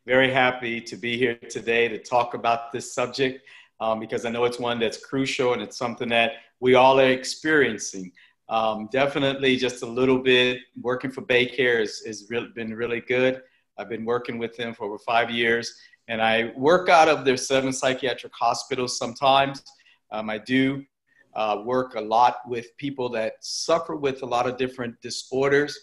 Very happy to be here today to talk about this subject because I know it's one that's crucial and it's something that we all are experiencing. Definitely just a little bit working for Baycare been really good. I've been working with them for over 5 years, and I work out of their 7 psychiatric hospitals sometimes. I do work a lot with people that suffer with a lot of different disorders.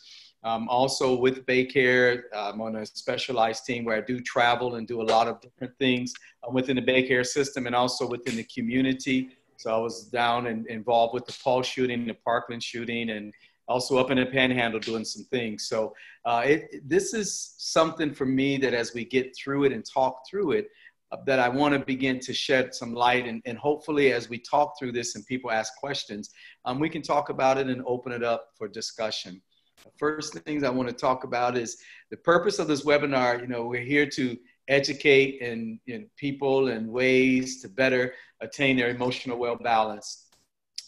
Also with Baycare, I'm on a specialized team where I do travel and do a lot of different things within the Baycare system and also within the community. So I was down and involved with the Pulse shooting, the Parkland shooting, and also up in the Panhandle doing some things. So this is something for me that as we get through it and talk through it, that I want to begin to shed some light. And hopefully as we talk through this and people ask questions, we can talk about it and open it up for discussion. The first things I want to talk about is the purpose of this webinar. You know, we're here to educate and people and ways to better attain their emotional well balance.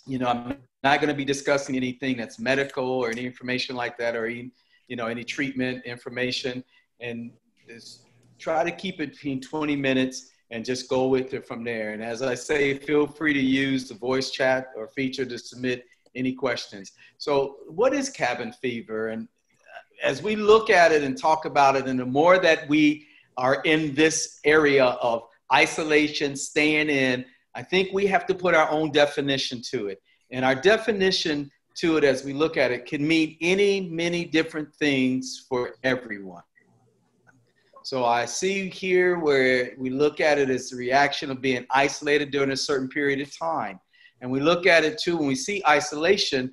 You know, I'm not going to be discussing anything that's medical or any information like that, or any treatment information, and just try to keep it between 20 minutes and just go with it from there. And as I say, feel free to use the voice chat or feature to submit any questions. So what is cabin fever? And as we look at it and talk about it, and the more that we are in this area of isolation, staying in, I think we have to put our own definition to it. And our definition to it, as we look at it, can mean many different things for everyone. So I see here where we look at it as the reaction of being isolated during a certain period of time. And we look at it too, when we see isolation,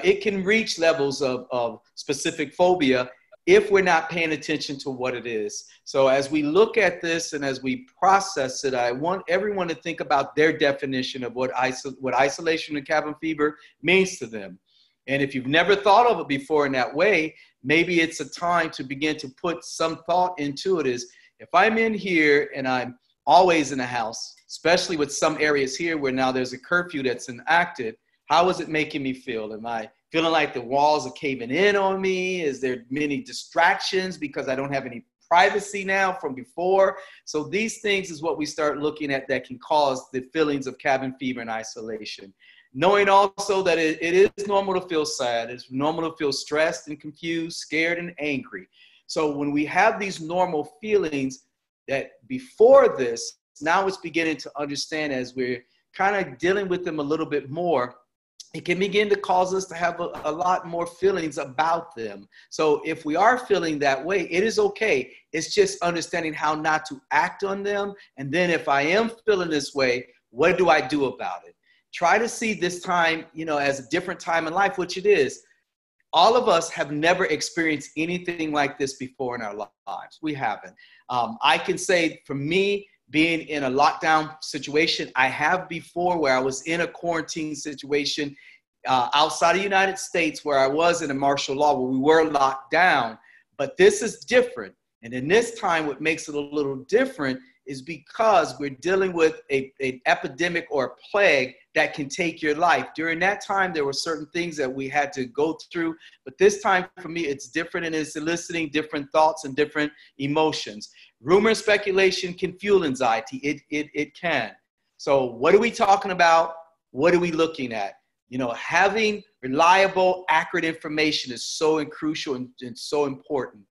it can reach levels of specific phobia if we're not paying attention to what it is. So as we look at this and as we process it, I want everyone to think about their definition of what isolation and cabin fever means to them. And if you've never thought of it before in that way, maybe it's a time to begin to put some thought into it. Is if I'm in here and I'm always in the house, especially with some areas here where now there's a curfew that's enacted, how is it making me feel? Am I feeling like the walls are caving in on me? Is there many distractions because I don't have any privacy now from before? So these things is what we start looking at that can cause the feelings of cabin fever and isolation. Knowing also that it is normal to feel sad. It's normal to feel stressed and confused, scared and angry. So when we have these normal feelings, that before this, now it's beginning to understand as we're kind of dealing with them a little bit more, it can begin to cause us to have a lot more feelings about them. So if we are feeling that way, it is okay. It's just understanding how not to act on them. And then if I am feeling this way, what do I do about it? Try to see this time, as a different time in life, which it is. All of us have never experienced anything like this before in our lives. We haven't. I can say for me, being in a lockdown situation, I have before, where I was in a quarantine situation outside of the United States, where I was in a martial law, where we were locked down. But this is different. And in this time, what makes it a little different is because we're dealing with an epidemic or a plague that can take your life. During that time, there were certain things that we had to go through, but this time for me, it's different, and it's eliciting different thoughts and different emotions. Rumor and speculation can fuel anxiety. It can. So what are we talking about? What are we looking at? Having reliable, accurate information is so crucial and so important,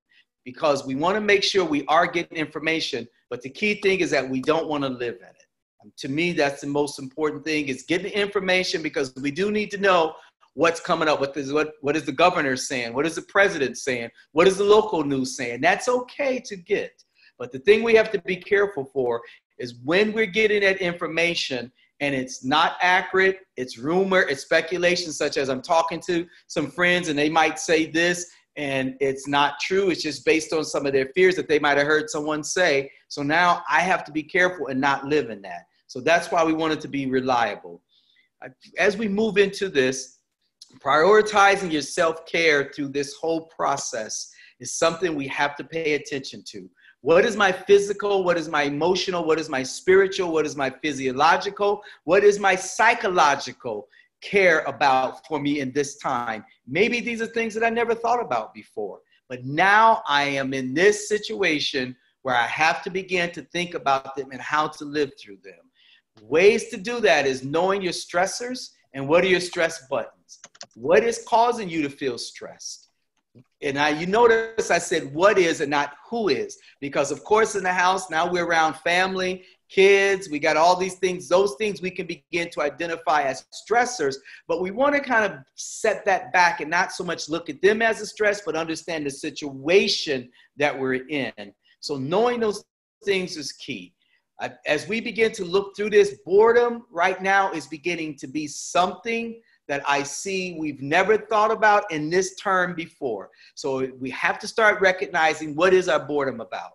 because we want to make sure we are getting information. But the key thing is that we don't want to live in it. And to me, that's the most important thing, is getting information, because we do need to know what's coming up. What is the governor saying? What is the president saying? What is the local news saying? That's okay to get. But the thing we have to be careful for is when we're getting that information and it's not accurate, it's rumor, it's speculation, such as I'm talking to some friends and they might say this, and it's not true. It's just based on some of their fears that they might have heard someone say. So now I have to be careful and not live in that. So that's why we want it to be reliable. As we move into this, prioritizing your self-care through this whole process is something we have to pay attention to. What is my physical? What is my emotional? What is my spiritual? What is my physiological? What is my psychological care about for me in this time? Maybe these are things that I never thought about before, but now I am in this situation where I have to begin to think about them and how to live through them. Ways to do that is knowing your stressors and what are your stress buttons. What is causing you to feel stressed? And you notice I said what is and not who is, because of course in the house, now we're around family, kids, we got all these things, those things we can begin to identify as stressors, but we want to kind of set that back and not so much look at them as a stress, but understand the situation that we're in. So knowing those things is key. As we begin to look through this, boredom right now is beginning to be something that I see we've never thought about in this term before. So we have to start recognizing what is our boredom about.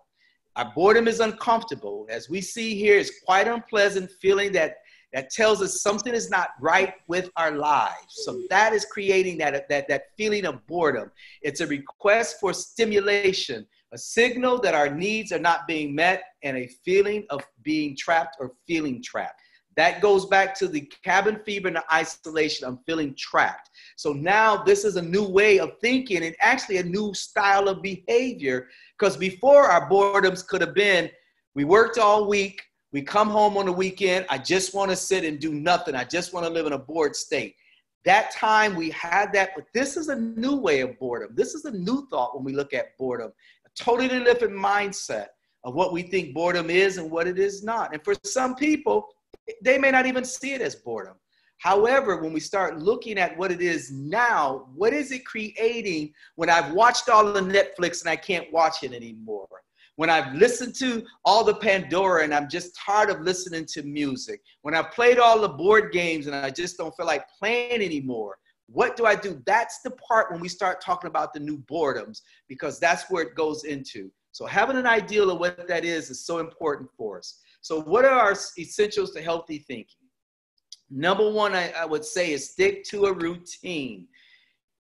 Our boredom is uncomfortable. As we see here, it's quite unpleasant feeling that tells us something is not right with our lives. So that is creating that feeling of boredom. It's a request for stimulation, a signal that our needs are not being met, and a feeling of being trapped or feeling trapped. That goes back to the cabin fever and the isolation. I'm feeling trapped. So now this is a new way of thinking and actually a new style of behavior, because before our boredoms could have been, we worked all week, we come home on the weekend, I just want to sit and do nothing. I just want to live in a bored state. That time we had that, but this is a new way of boredom. This is a new thought when we look at boredom, a totally different mindset of what we think boredom is and what it is not. And for some people, they may not even see it as boredom. However, when we start looking at what it is now, what is it creating when I've watched all the Netflix and I can't watch it anymore? When I've listened to all the Pandora and I'm just tired of listening to music? When I've played all the board games and I just don't feel like playing anymore? What do I do? That's the part when we start talking about the new boredoms, because that's where it goes into. So having an idea of what that is so important for us. So what are our essentials to healthy thinking? Number one, I would say, is stick to a routine.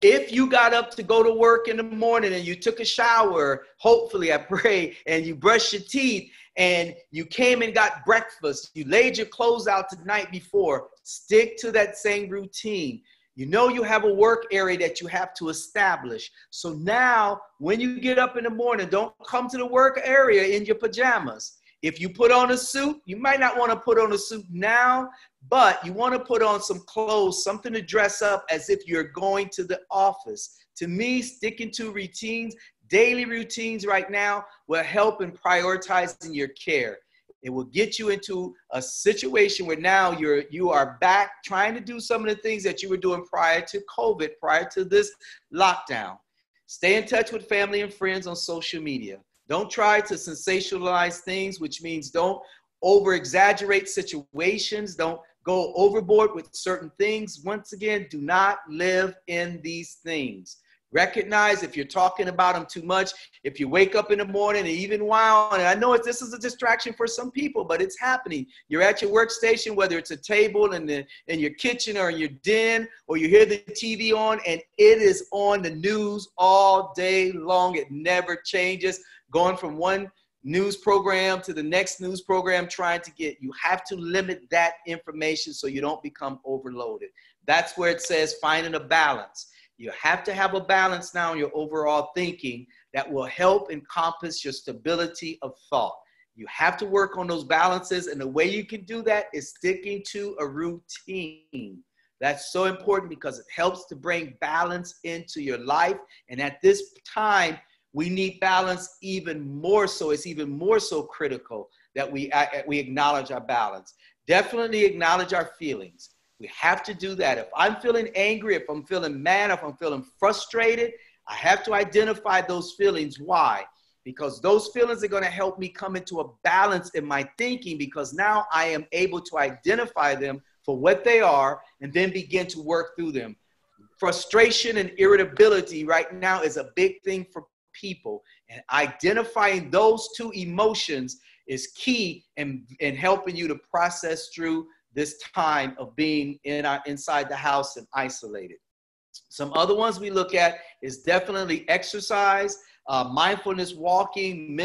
If you got up to go to work in the morning and you took a shower, hopefully I pray, and you brushed your teeth and you came and got breakfast, you laid your clothes out the night before, stick to that same routine. You know you have a work area that you have to establish. So now when you get up in the morning, don't come to the work area in your pajamas. If you put on a suit, you might not want to put on a suit now, but you want to put on some clothes, something to dress up as if you're going to the office. To me, sticking to routines, daily routines right now will help in prioritizing your care. It will get you into a situation where now you are back trying to do some of the things that you were doing prior to COVID, prior to this lockdown. Stay in touch with family and friends on social media. Don't try to sensationalize things, which means don't over-exaggerate situations. Don't go overboard with certain things. Once again, do not live in these things. Recognize if you're talking about them too much, if you wake up in the morning and even while, and I know this is a distraction for some people, but it's happening. You're at your workstation, whether it's a table in your kitchen or in your den, or you hear the TV on and it is on the news all day long. It never changes. Going from one news program to the next news program, trying to get, you have to limit that information so you don't become overloaded. That's where it says finding a balance. You have to have a balance now in your overall thinking that will help encompass your stability of thought. You have to work on those balances, and the way you can do that is sticking to a routine. That's so important because it helps to bring balance into your life. And at this time, we need balance even more so. It's even more so critical that we acknowledge our balance. Definitely acknowledge our feelings. We have to do that. If I'm feeling angry, if I'm feeling mad, if I'm feeling frustrated, I have to identify those feelings. Why? Because those feelings are going to help me come into a balance in my thinking, because now I am able to identify them for what they are and then begin to work through them. Frustration and irritability right now is a big thing for people, and identifying those two emotions is key in helping you to process through this time of being inside the house and isolated. Some other ones we look at is definitely exercise, mindfulness, walking,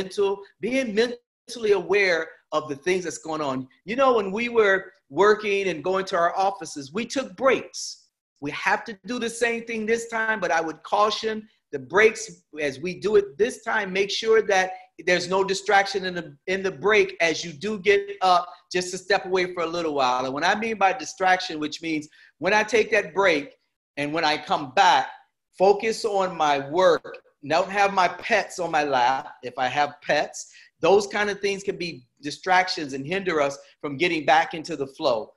being mentally aware of the things that's going on. You know, when we were working and going to our offices, we took breaks. We have to do the same thing this time, but I would caution the breaks as we do it this time. Make sure that there's no distraction in the break as you do get up just to step away for a little while. And when I mean by distraction, which means when I take that break and when I come back, focus on my work. Don't have my pets on my lap. If I have pets, those kind of things can be distractions and hinder us from getting back into the flow.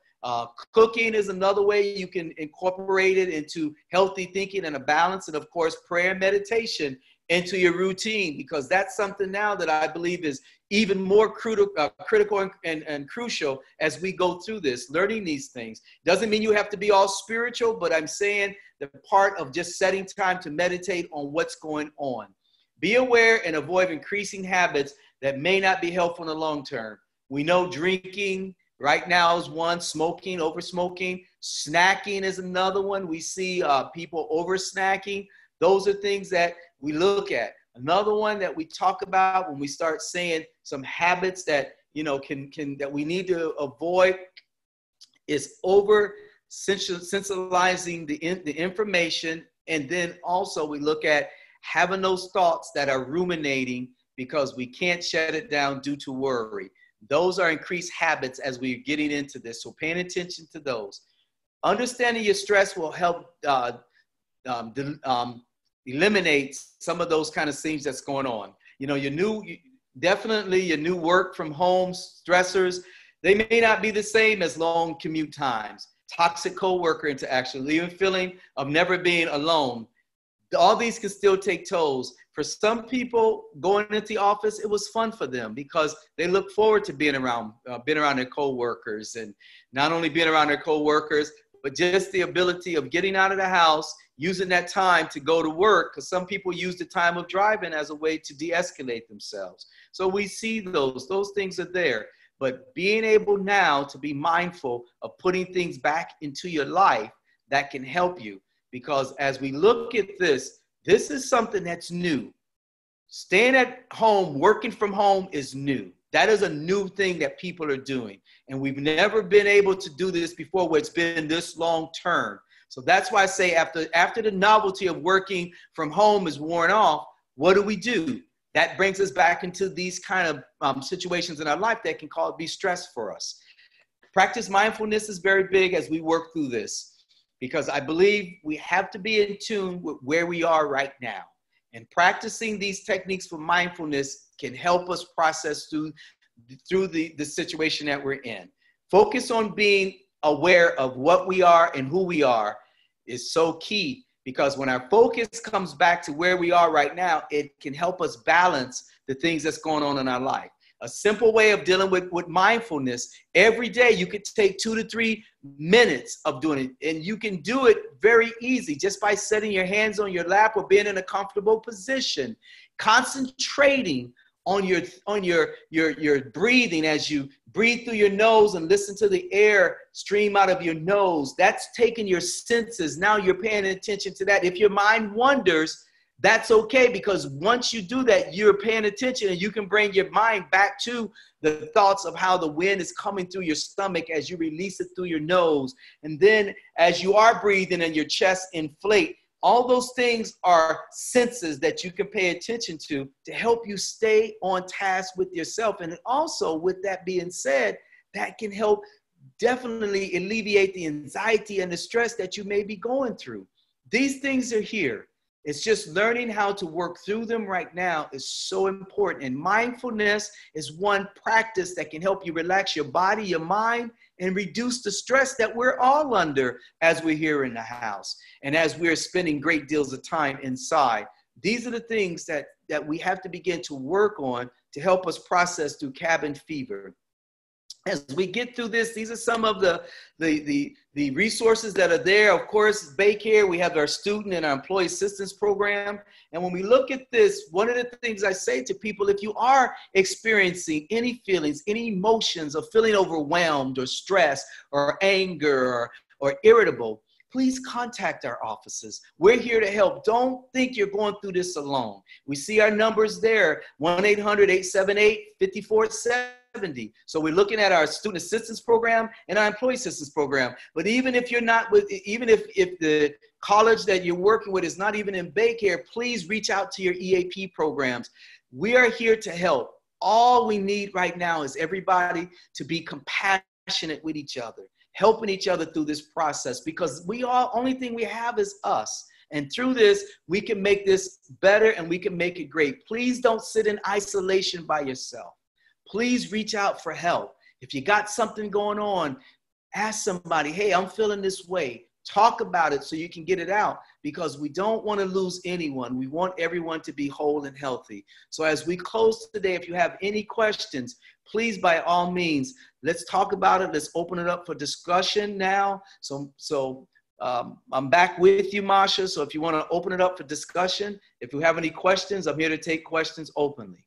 Cooking is another way you can incorporate it into healthy thinking and a balance. And of course, prayer and meditation into your routine, because that's something now that I believe is even more critical and crucial as we go through this, learning these things. Doesn't mean you have to be all spiritual, but I'm saying the part of just setting time to meditate on what's going on. Be aware and avoid increasing habits that may not be helpful in the long term. We know drinking right now is one, smoking, over smoking, snacking is another one. We see people over snacking. Those are things that we look at. Another one that we talk about when we start saying some habits that, you know, that we need to avoid is over sensationalizing the information. And then also we look at having those thoughts that are ruminating because we can't shut it down due to worry. Those are increased habits as we're getting into this. So paying attention to those. Understanding your stress will help eliminate some of those kind of things that's going on. You know, definitely your new work from home stressors, they may not be the same as long commute times, toxic coworker interaction, even feeling of never being alone. All these can still take tolls. For some people, going into the office, it was fun for them because they look forward to being around their coworkers, and not only being around their coworkers, but just the ability of getting out of the house, using that time to go to work, because some people use the time of driving as a way to de-escalate themselves. So we see those things are there. But being able now to be mindful of putting things back into your life that can help you. Because as we look at this is something that's new. Staying at home, working from home is new. That is a new thing that people are doing. And we've never been able to do this before where it's been this long term. So that's why I say after the novelty of working from home is worn off, what do? That brings us back into these kind of situations in our life that can be stress for us. Practice mindfulness is very big as we work through this, because I believe we have to be in tune with where we are right now. And practicing these techniques for mindfulness can help us process through the situation that we're in. Focus on being aware of what we are and who we are is so key, because when our focus comes back to where we are right now, it can help us balance the things that's going on in our life. A simple way of dealing with mindfulness, every day you could take 2 to 3 minutes of doing it. And you can do it very easy just by setting your hands on your lap or being in a comfortable position, concentrating on your breathing as you breathe through your nose and listen to the air stream out of your nose. That's taking your senses. Now you're paying attention to that. If your mind wanders, that's okay, because once you do that, you're paying attention and you can bring your mind back to the thoughts of how the wind is coming through your stomach as you release it through your nose. And then as you are breathing and your chest inflate, all those things are senses that you can pay attention to help you stay on task with yourself. And also, with that being said, that can help definitely alleviate the anxiety and the stress that you may be going through. These things are here. It's just learning how to work through them right now is so important. And mindfulness is one practice that can help you relax your body, your mind, and reduce the stress that we're all under as we're here in the house and as we're spending great deals of time inside. These are the things that we have to begin to work on to help us process through cabin fever. As we get through this, these are some of the resources that are there. Of course, BayCare, we have our student and our employee assistance program. And when we look at this, one of the things I say to people, if you are experiencing any feelings, any emotions of feeling overwhelmed or stressed or anger or irritable, please contact our offices. We're here to help. Don't think you're going through this alone. We see our numbers there, 1-800-878-5470. So we're looking at our student assistance program and our employee assistance program. But even if you're not even if the college that you're working with is not even in BayCare, please reach out to your EAP programs. We are here to help. All we need right now is everybody to be compassionate with each other, helping each other through this process, because only thing we have is us. And through this, we can make this better and we can make it great. Please don't sit in isolation by yourself. Please reach out for help. If you got something going on, ask somebody, hey, I'm feeling this way. Talk about it so you can get it out, because we don't want to lose anyone. We want everyone to be whole and healthy. So as we close today, if you have any questions, please, by all means, let's talk about it. Let's open it up for discussion now. So I'm back with you, Masha. So if you want to open it up for discussion, if you have any questions, I'm here to take questions openly.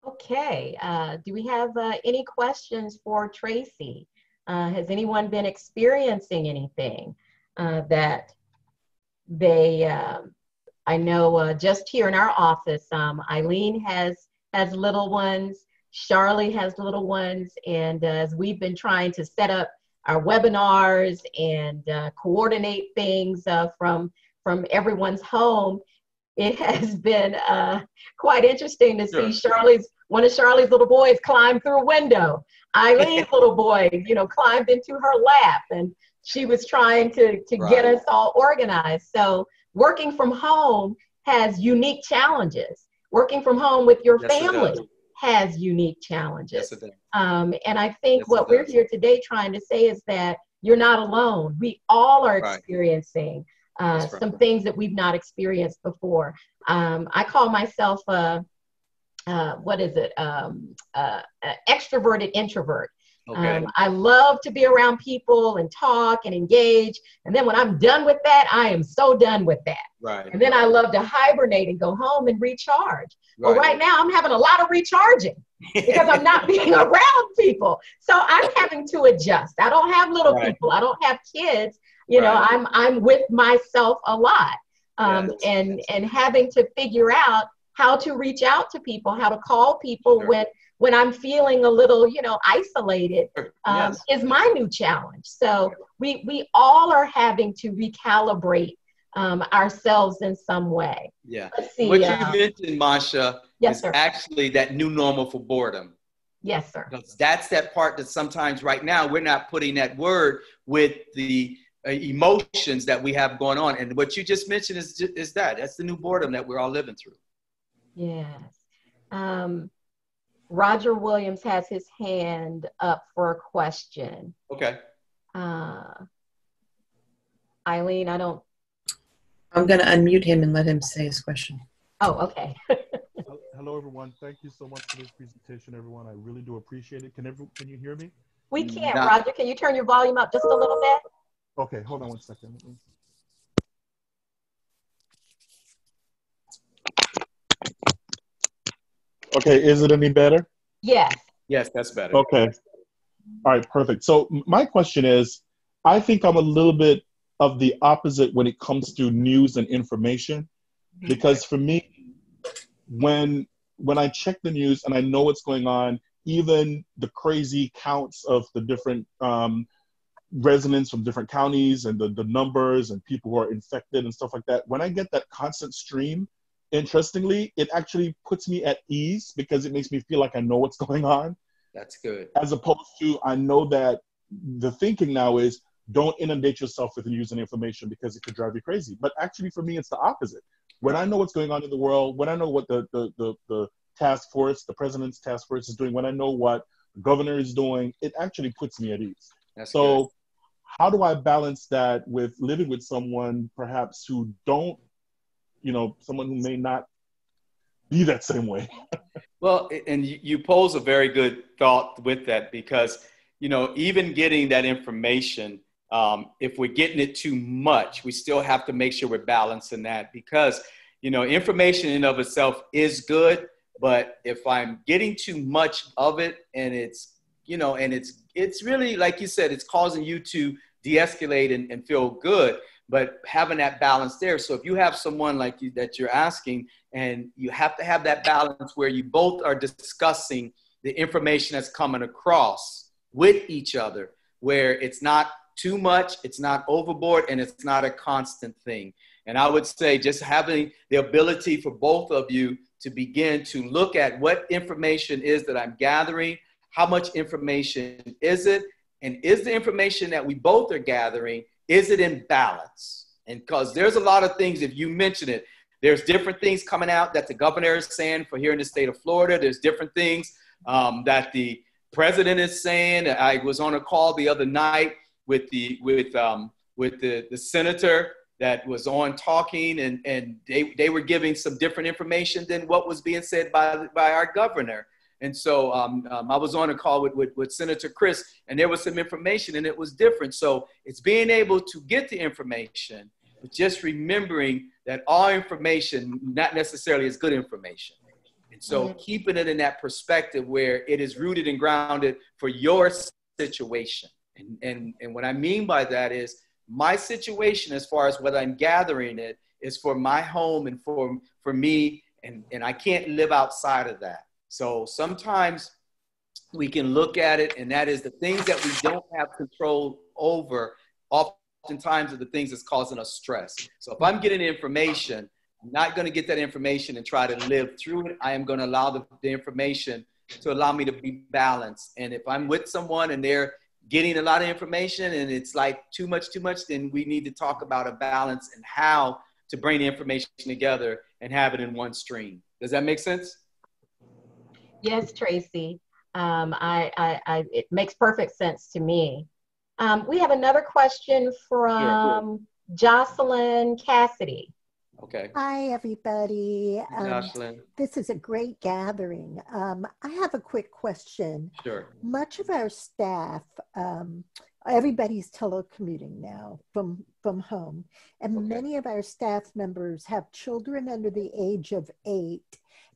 Okay. Do we have any questions for Tracy? Has anyone been experiencing anything that they, I know just here in our office, Eileen has little ones, Charlie has little ones, and as we've been trying to set up our webinars and coordinate things from everyone's home, it has been quite interesting to see one of Charlie's little boys climb through a window. Eileen's little boy, climbed into her lap, and she was trying to get us all organized. So working from home has unique challenges. Working from home with your family has unique challenges. Yes, it does. And I think what we're here today trying to say is that you're not alone. We all are experiencing some things that we've not experienced before. I call myself extroverted introvert. Okay. I love to be around people and talk and engage. And then when I'm done with that, I am so done with that. Right. And then I love to hibernate and go home and recharge. Well, right now I'm having a lot of recharging because I'm not being around people. So I'm having to adjust. I don't have little people. I don't have kids. I'm with myself a lot. And having to figure out how to reach out to people, how to call people when I'm feeling a little, isolated, is my new challenge. So we all are having to recalibrate ourselves in some way. Yeah. Let's see, what you mentioned, Masha, is sir. actually that new normal for boredom. Yes, sir. Because that's that part that sometimes right now we're not putting that word with the emotions that we have going on. And what you just mentioned is that's the new boredom that we're all living through. Yes. Roger Williams has his hand up for a question. Okay. Eileen, I'm going to unmute him and let him say his question. Oh, okay. Hello, everyone. Thank you so much for this presentation, everyone. I really do appreciate it. Can you hear me? We can, Roger. Can you turn your volume up just a little bit? Okay, hold on one second. Okay, is it any better? Yes. Yes, that's better. Okay. All right, perfect. So my question is, I think I'm a little bit of the opposite when it comes to news and information, because for me, when I check the news and I know what's going on, even the crazy counts of the different residents from different counties and the numbers and people who are infected and stuff like that, when I get that constant stream, interestingly, it actually puts me at ease because it makes me feel like I know what's going on. That's good. As opposed to, I know that the thinking now is, don't inundate yourself with news and information because it could drive you crazy. But actually, for me, it's the opposite. When I know what's going on in the world, when I know what the task force, the president's task force is doing, when I know what the governor is doing, it actually puts me at ease. That's so good. How do I balance that with living with someone perhaps who don't, someone who may not be that same way? Well, and you pose a very good thought with that, because, even getting that information, if we're getting it too much, we still have to make sure we're balancing that, because, information in and of itself is good, but if I'm getting too much of it and it's, it's really, like you said, it's causing you to de-escalate and feel good, but having that balance there. So if you have someone like you that you're asking, and you have to have that balance where you both are discussing the information that's coming across with each other, where it's not too much, it's not overboard, and it's not a constant thing. And I would say just having the ability for both of you to begin to look at what information is that I'm gathering, how much information is it, and is the information that we both are gathering, is it in balance? And because there's a lot of things, if you mention it, there's different things coming out that the governor is saying for here in the state of Florida. There's different things that the president is saying. I was on a call the other night with the senator that was on talking, and they were giving some different information than what was being said by our governor. And so I was on a call with Senator Chris, and there was some information, and it was different. So it's being able to get the information, but just remembering that all information not necessarily is good information. And so keeping it in that perspective where it is rooted and grounded for your situation. And what I mean by that is my situation, as far as whether I'm gathering it, is for my home and for me, and I can't live outside of that. So sometimes we can look at it, and that is the things that we don't have control over oftentimes are the things that's causing us stress. So if I'm getting information, I'm not going to get that information and try to live through it. I am going to allow the information to allow me to be balanced. And if I'm with someone and they're getting a lot of information and it's like too much, then we need to talk about a balance and how to bring the information together and have it in one stream. Does that make sense? Yes, Tracy. It makes perfect sense to me. We have another question from Jocelyn Cassidy. Okay. Hi, everybody. Jocelyn. This is a great gathering. I have a quick question. Sure. Much of our staff, everybody's telecommuting now from home, and many of our staff members have children under the age of 8.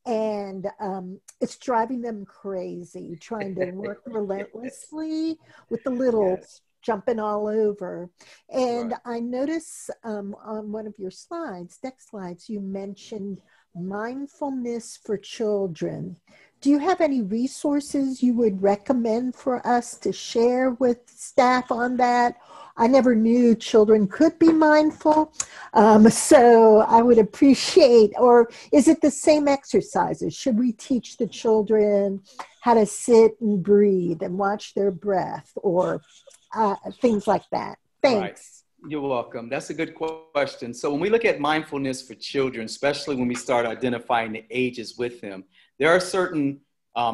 And it's driving them crazy, trying to work relentlessly with the littles jumping all over. And I notice on one of your slides, next slides, you mentioned mindfulness for children. Do you have any resources you would recommend for us to share with staff on that? I never knew children could be mindful. So I would appreciate, or is it the same exercises? Should we teach the children how to sit and breathe and watch their breath, or things like that? Thanks. Right. You're welcome. That's a good question. So when we look at mindfulness for children, especially when we start identifying the ages with them, there are certain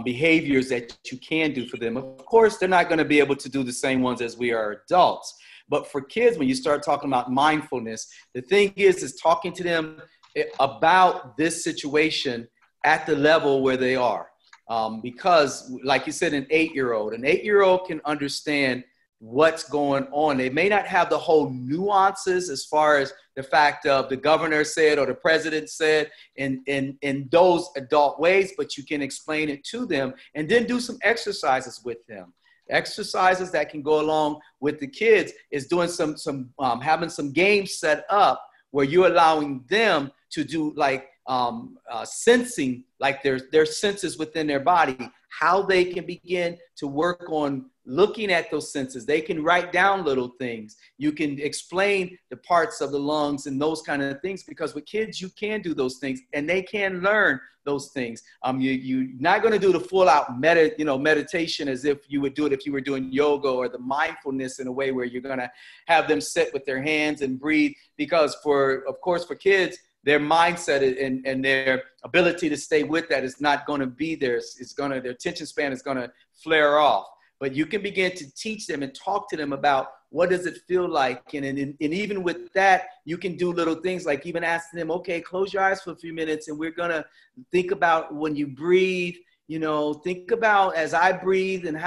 behaviors that you can do for them. Of course, they're not going to be able to do the same ones as we are adults. But for kids, when you start talking about mindfulness, the thing is talking to them about this situation at the level where they are. Because like you said, an 8-year-old can understand what's going on. They may not have the whole nuances as far as the fact of the governor said or the president said in those adult ways, but you can explain it to them and then do some exercises with them. Exercises that can go along with the kids is doing having some games set up where you're allowing them to do like sensing, like their senses within their body, how they can begin to work on looking at those senses. They can write down little things. You can explain the parts of the lungs and those kind of things, because with kids, you can do those things and they can learn those things. You're not going to do the full out meditation as if you would do it if you were doing yoga, or the mindfulness in a way where you're going to have them sit with their hands and breathe, because for kids, their mindset and their ability to stay with that is not going to be there. Their attention span is going to flare off. But you can begin to teach them and talk to them about what does it feel like. And even with that, you can do little things like even asking them, okay, close your eyes for a few minutes. And we're going to think about when you breathe, think about as I breathe and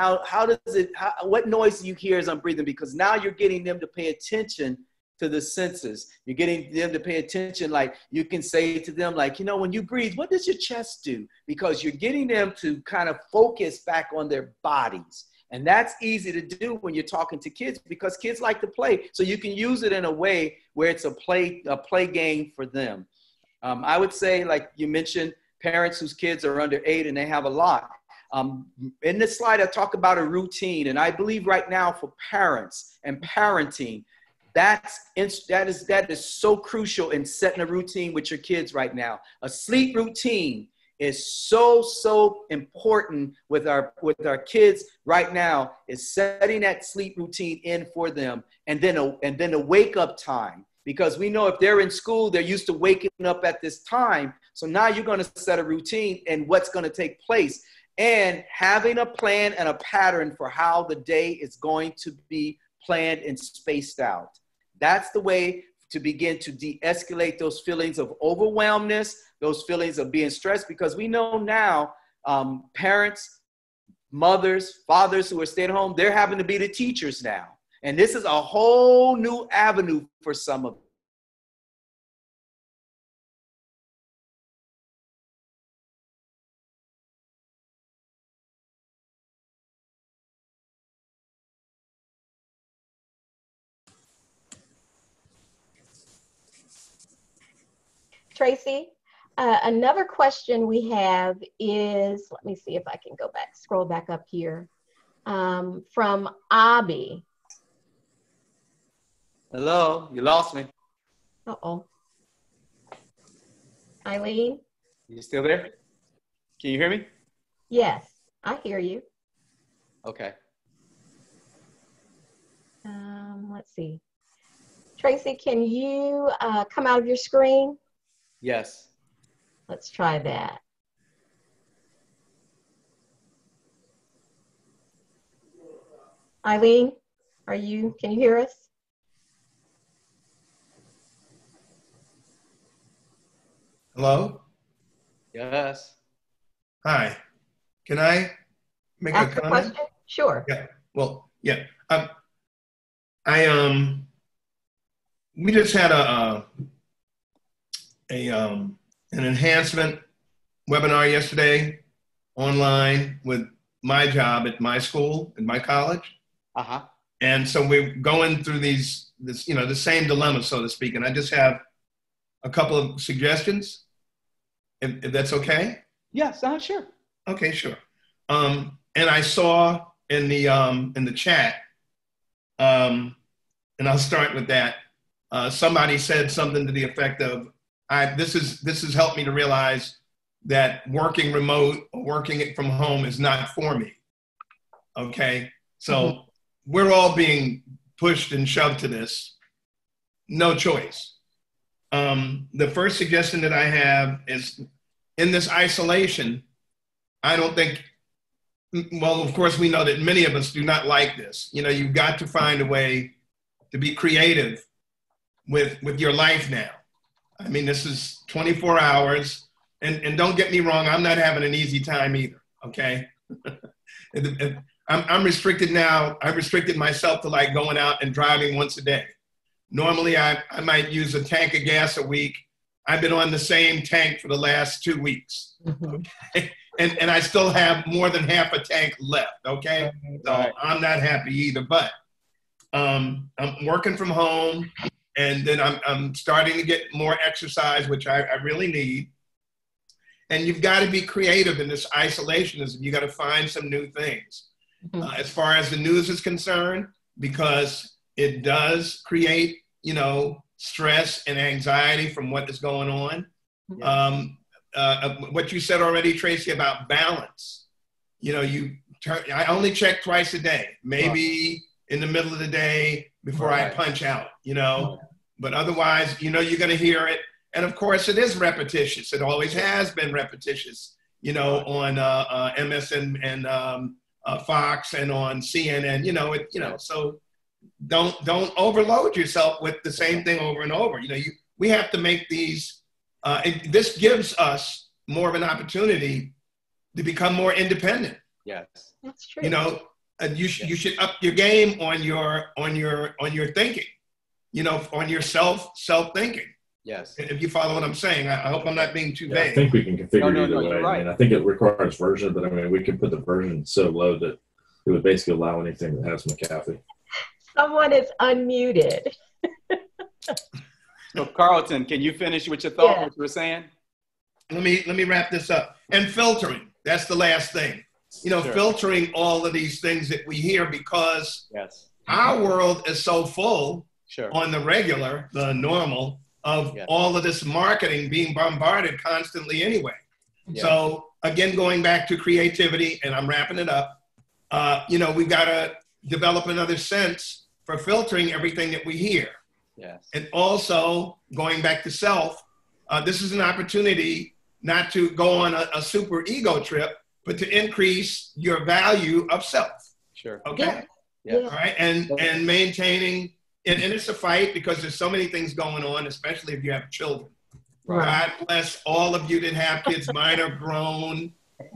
what noise do you hear as I'm breathing? Because now you're getting them to pay attention to the senses. You're getting them to pay attention. Like you can say to them, like, when you breathe, what does your chest do? Because you're getting them to kind of focus back on their bodies. And that's easy to do when you're talking to kids, because kids like to play. So you can use it in a way where it's a play game for them. I would say, like you mentioned, parents whose kids are under 8 and they have a lot. In this slide, I talk about a routine. And I believe right now for parents and parenting, that is so crucial in setting a routine with your kids right now. A sleep routine is so important with our kids right now, is setting that sleep routine in for them, and then a wake up time, because we know if they're in school, they're used to waking up at this time. So now you're going to set a routine and what's going to take place, and having a plan and a pattern for how the day is going to be planned and spaced out. That's the way to begin to de-escalate those feelings of overwhelmness, those feelings of being stressed, because we know now parents, mothers, fathers who are staying at home, they're having to be the teachers now. And this is a whole new avenue for some of them. Tracy, another question we have is, let me see if I can scroll back up here, from Abby. Hello, you lost me. Uh-oh. Eileen? You still there? Can you hear me? Yes, I hear you. Okay. Let's see. Tracy, can you come out of your screen? Yes. Let's try that. Eileen, can you hear us? Hello? Yes. Hi. Can I make Ask a a comment? question? Sure. Yeah. Well, yeah. We just had an enhancement webinar yesterday online with my job at my school, at my college. Uh-huh. And so we're going through the same dilemma, so to speak. And I just have a couple of suggestions, if that's okay. Yes, sure. Okay, sure. And I saw in the chat, and I'll start with that. Somebody said something to the effect of, this has helped me to realize that working remote or working from home is not for me. Okay, so we're all being pushed and shoved to this. No choice. The first suggestion that I have is, in this isolation, I don't think, well, of course, we know that many of us do not like this. You know, you've got to find a way to be creative with your life now. I mean, this is 24 hours, and don't get me wrong, I'm not having an easy time either, okay? I'm restricted now. I restricted myself to like going out and driving once a day. Normally, I might use a tank of gas a week. I've been on the same tank for the last 2 weeks, okay? And I still have more than half a tank left, okay? So I'm not happy either, but I'm working from home, and then I'm starting to get more exercise, which I really need. And you've got to be creative in this isolationism. You got to find some new things. As far as the news is concerned, because it does create, stress and anxiety from what is going on. What you said already, Tracy, about balance. I only check twice a day, maybe in the middle of the day before I punch out, but otherwise, you're going to hear it. And of course, it is repetitious. It always has been repetitious, on MSN and Fox and on CNN, so don't overload yourself with the same thing over and over. We have to make these, this gives us more of an opportunity to become more independent. Yes. That's true. You should up your game on your thinking, on your self-thinking. Yes. If you follow what I'm saying, I hope I'm not being too vague. I think we can configure No, either way. you're right. I mean, I think it requires version, but I mean, we can put the version so low that it would basically allow anything that has McAfee. Someone is unmuted. So Carlton, can you finish with your thought, Yeah. what you were saying? Let me wrap this up. And filtering, that's the last thing. Sure. Filtering all of these things that we hear, because Yes. our world is so full Sure. on the regular, the normal, of Yeah. all of this marketing being bombarded constantly anyway. Yeah. So again, going back to creativity, and I'm wrapping it up, we've got to develop another sense for filtering everything that we hear. Yes. And also going back to self, this is an opportunity not to go on a super ego trip, but to increase your value of self. Sure. Okay. Yeah. All right. And maintaining, and it's a fight because there's so many things going on, especially if you have children. Right. God bless all of you that have kids. Mine are grown.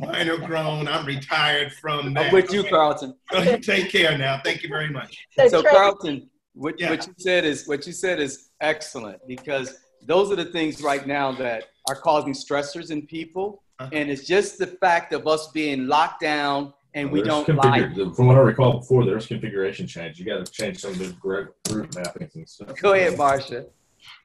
I'm retired from that. I'm with you, Carlton. So you take care now. Thank you very much. So Trey- Carlton, what Yeah. you said is excellent, because those are the things right now that are causing stressors in people. And it's just the fact of us being locked down and we don't like. From what I recall before, there's configuration change. You got to change some of the group mappings and stuff. Go ahead, Marcia.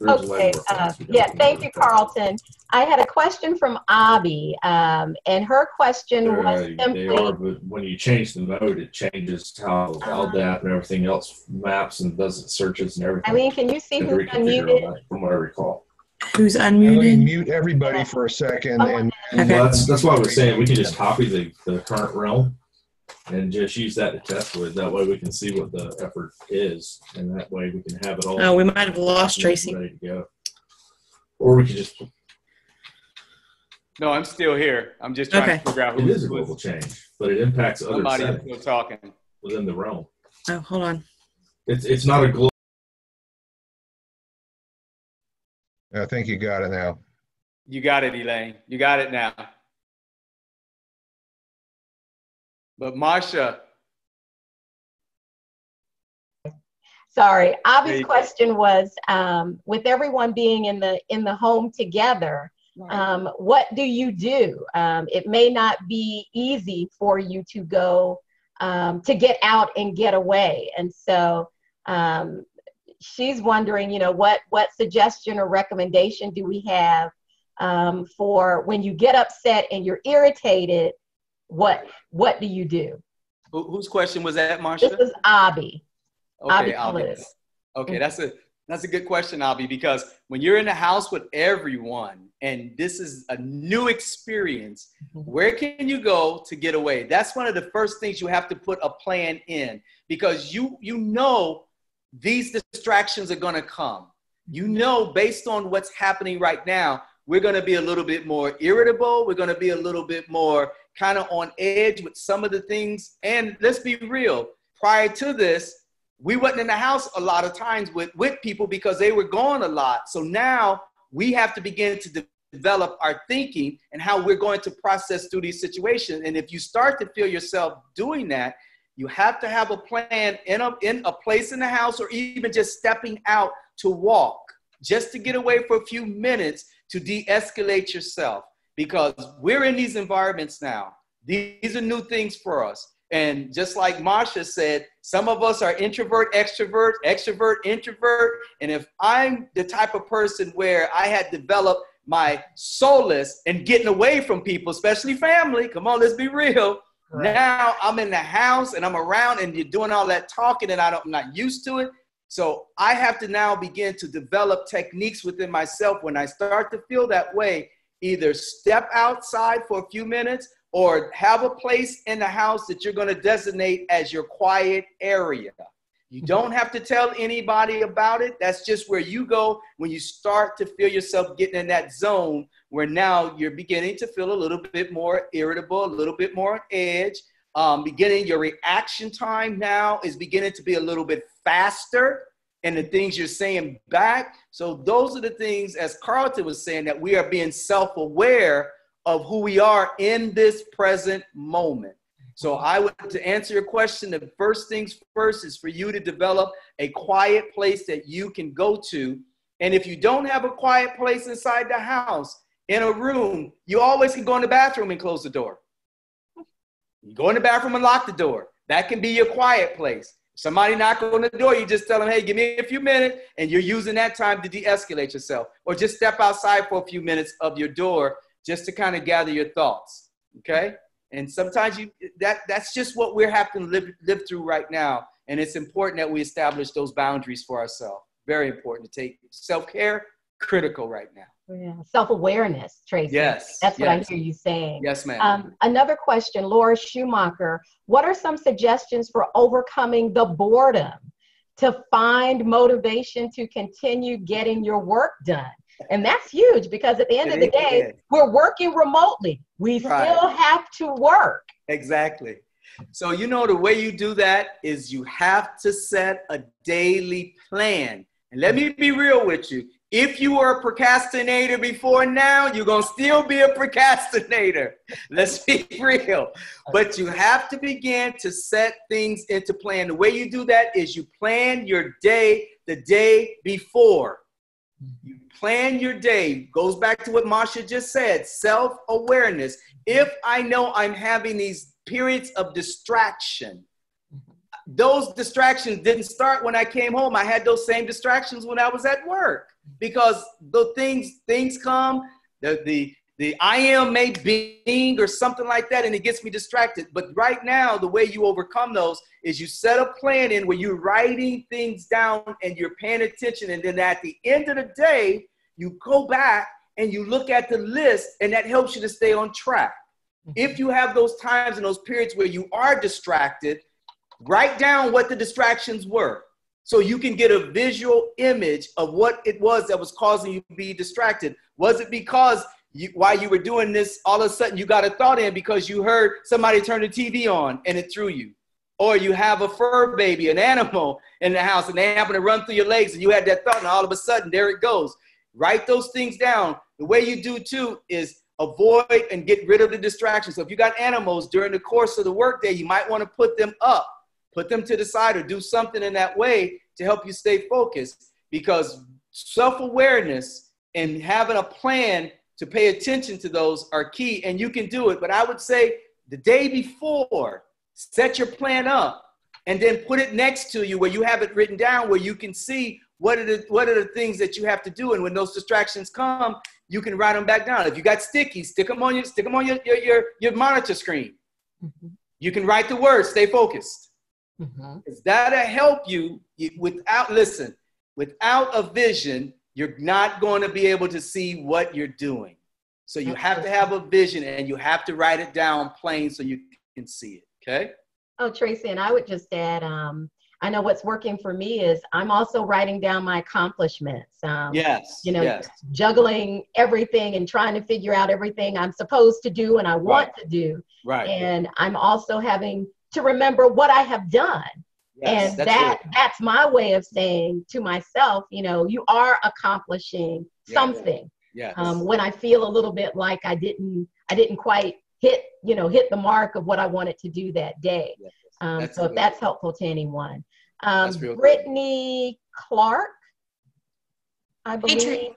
There's a Okay, way more fast. We yeah, got thank you, Carlton. I had a question from Abby, and her question was They simply, are, but when you change the mode, it changes how LDAP and everything else maps and does it searches and everything. Eileen, can you see You have to who's reconfigure unmuted? all that, from what I recall. Who's Eileen, unmuted? mute everybody for a second. And Okay. Well, that's why I was saying we can just copy the current realm and just use that to test with. That way we can see what the effort is, and that way we can have it all. Oh, we might have lost Tracy. Ready to go. Or we could just. No, I'm still here. I'm just trying Okay. to figure out It who's is a global change, but it impacts other somebody is settings still talking. within the realm. Oh, hold on. It's not a global. I think you got it now. You got it, Elaine. You got it now. But Marcia, sorry, Abby's There you go. question was, with everyone being in the home together, what do you do? It may not be easy for you to go to get out and get away, and so she's wondering, what suggestion or recommendation do we have for when you get upset and you're irritated? What do you do? Whose question was that, Marcia? This is Abby. Okay, Abby Albie. Kalis. Okay, that's a good question, Albie, because when you're in the house with everyone and this is a new experience, where can you go to get away? That's one of the first things you have to put a plan in, because you know these distractions are going to come. You know, based on what's happening right now, we're going to be a little bit more irritable. We're going to be a little bit more kind of on edge with some of the things. And let's be real, prior to this, we wasn't in the house a lot of times with people because they were gone a lot. So now we have to begin to develop our thinking and how we're going to process through these situations. And if you start to feel yourself doing that, you have to have a plan in a place in the house, or even just stepping out to walk, just to get away for a few minutes to de-escalate yourself, because we're in these environments now. These are new things for us. And just like Marcia said, some of us are introvert, extrovert, introvert. And if I'm the type of person where I had developed my solace and getting away from people, especially family, come on, let's be real. Right. Now I'm in the house and I'm around and you're doing all that talking and I'm not used to it. So I have to now begin to develop techniques within myself when I start to feel that way, either step outside for a few minutes or have a place in the house that you're going to designate as your quiet area. You don't have to tell anybody about it. That's just where you go when you start to feel yourself getting in that zone where now you're beginning to feel a little bit more irritable, a little bit more on edge. Your reaction time now is beginning to be a little bit faster in the things you're saying back. So those are the things, as Carlton was saying, that we are being self-aware of who we are in this present moment. So to answer your question, the first things first is for you to develop a quiet place that you can go to. And if you don't have a quiet place inside the house, in a room, you always can go in the bathroom and close the door. You go in the bathroom and lock the door. That can be your quiet place. If somebody knock on the door, you just tell them, hey, give me a few minutes, and you're using that time to de-escalate yourself. Or just step outside for a few minutes of your door just to kind of gather your thoughts, okay? And sometimes that's just what we're having to live through right now And it's important that we establish those boundaries for ourselves. Very important to take self-care, critical right now. Yeah. Self-awareness, Tracy. Yes. That's what yes. I hear you saying. Yes, ma'am. Another question, Laura Schumacher. What are some suggestions for overcoming the boredom to find motivation to continue getting your work done? And that's huge, because at the end of the day, we're working remotely. We still have to work. Exactly. So, you know, the way you do that is you have to set a daily plan. And let me be real with you. If you were a procrastinator before now, you're going to still be a procrastinator. Let's be real. But you have to begin to set things into plan. The way you do that is you plan your day the day before. You plan your day. Goes back to what Marsha just said, self-awareness. If I know I'm having these periods of distraction, those distractions didn't start when I came home. I had those same distractions when I was at work, because the things come, the I am may being or something like that, and it gets me distracted. But right now, the way you overcome those is you set a plan in where you're writing things down and you're paying attention. And then at the end of the day, you go back and you look at the list, and that helps you to stay on track. If you have those times and those periods where you are distracted, write down what the distractions were so you can get a visual image of what it was that was causing you to be distracted. Was it because while you were doing this, all of a sudden you got a thought in because you heard somebody turn the TV on and it threw you? Or you have a fur baby, an animal in the house, and they happen to run through your legs and you had that thought, and all of a sudden there it goes. Write those things down. The way you do too is avoid and get rid of the distractions. So if you got animals during the course of the workday, you might want to put them up. Put them to the side or do something in that way to help you stay focused, because self-awareness and having a plan to pay attention to those are key, and you can do it. But I would say the day before, set your plan up and then put it next to you where you have it written down, where you can see what are the things that you have to do. And when those distractions come, you can write them back down. If you got stickies, stick them on your monitor screen. Mm-hmm. You can write the words, stay focused. Mm-hmm. That'll help you. Without a vision, you're not going to be able to see what you're doing. So you have to have a vision, and you have to write it down plain so you can see it. Okay. Oh, Tracy, and I would just add, I know what's working for me is I'm also writing down my accomplishments. Juggling everything and trying to figure out everything I'm supposed to do and I want to do. Right. And I'm also having to remember what I have done. Yes, and that's my way of saying to myself, you are accomplishing something. Yes. When I feel a little bit like I didn't quite hit the mark of what I wanted to do that day. Yes. So if that's helpful to anyone. Brittany Clark, I believe.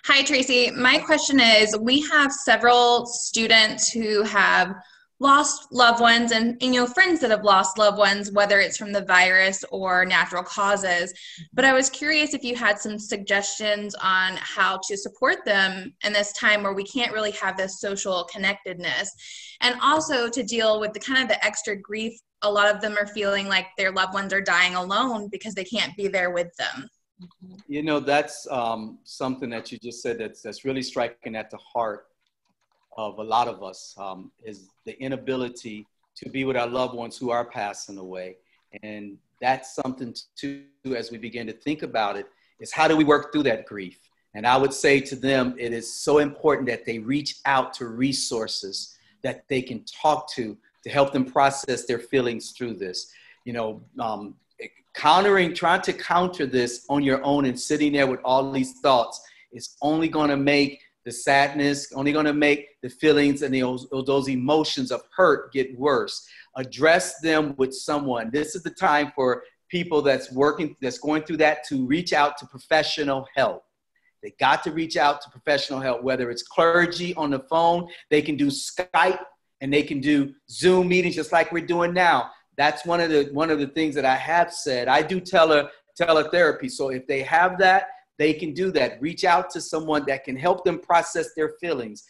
Hi, Tracy. My question is, we have several students who have lost loved ones and friends that have lost loved ones, whether it's from the virus or natural causes. But I was curious if you had some suggestions on how to support them in this time where we can't really have this social connectedness, and also to deal with the extra grief. A lot of them are feeling like their loved ones are dying alone because they can't be there with them. That's something that you just said that's really striking at the heart of a lot of us, is the inability to be with our loved ones who are passing away. And that's something too, as we begin to think about it, is how do we work through that grief? And I would say to them, it is so important that they reach out to resources that they can talk to help them process their feelings through this. Trying to counter this on your own and sitting there with all these thoughts is only going to make the sadness, only going to make the feelings and those emotions of hurt get worse. Address them with someone. This is the time for people that's going through that to reach out to professional help. They got to reach out to professional help, whether it's clergy on the phone, they can do Skype, and they can do Zoom meetings just like we're doing now. That's one of the things that I have said. I do teletherapy. So if they have that, they can do that. Reach out to someone that can help them process their feelings.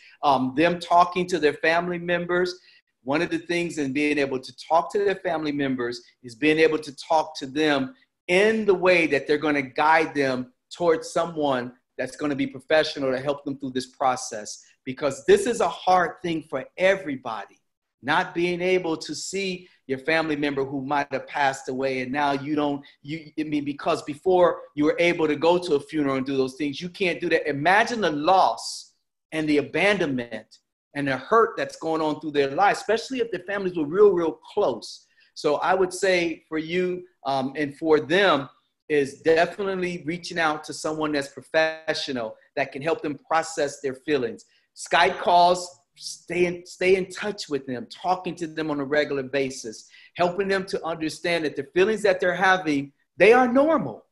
Them talking to their family members, one of the things in being able to talk to their family members is being able to talk to them in the way that they're going to guide them towards someone that's going to be professional to help them through this process. Because this is a hard thing for everybody, not being able to see your family member who might have passed away, and now because before you were able to go to a funeral and do those things, you can't do that. Imagine the loss and the abandonment and the hurt that's going on through their lives, especially if their families were real, real close. So I would say for you and for them is definitely reaching out to someone that's professional that can help them process their feelings. Skype calls, stay in touch with them, talking to them on a regular basis, helping them to understand that the feelings that they're having, they are normal.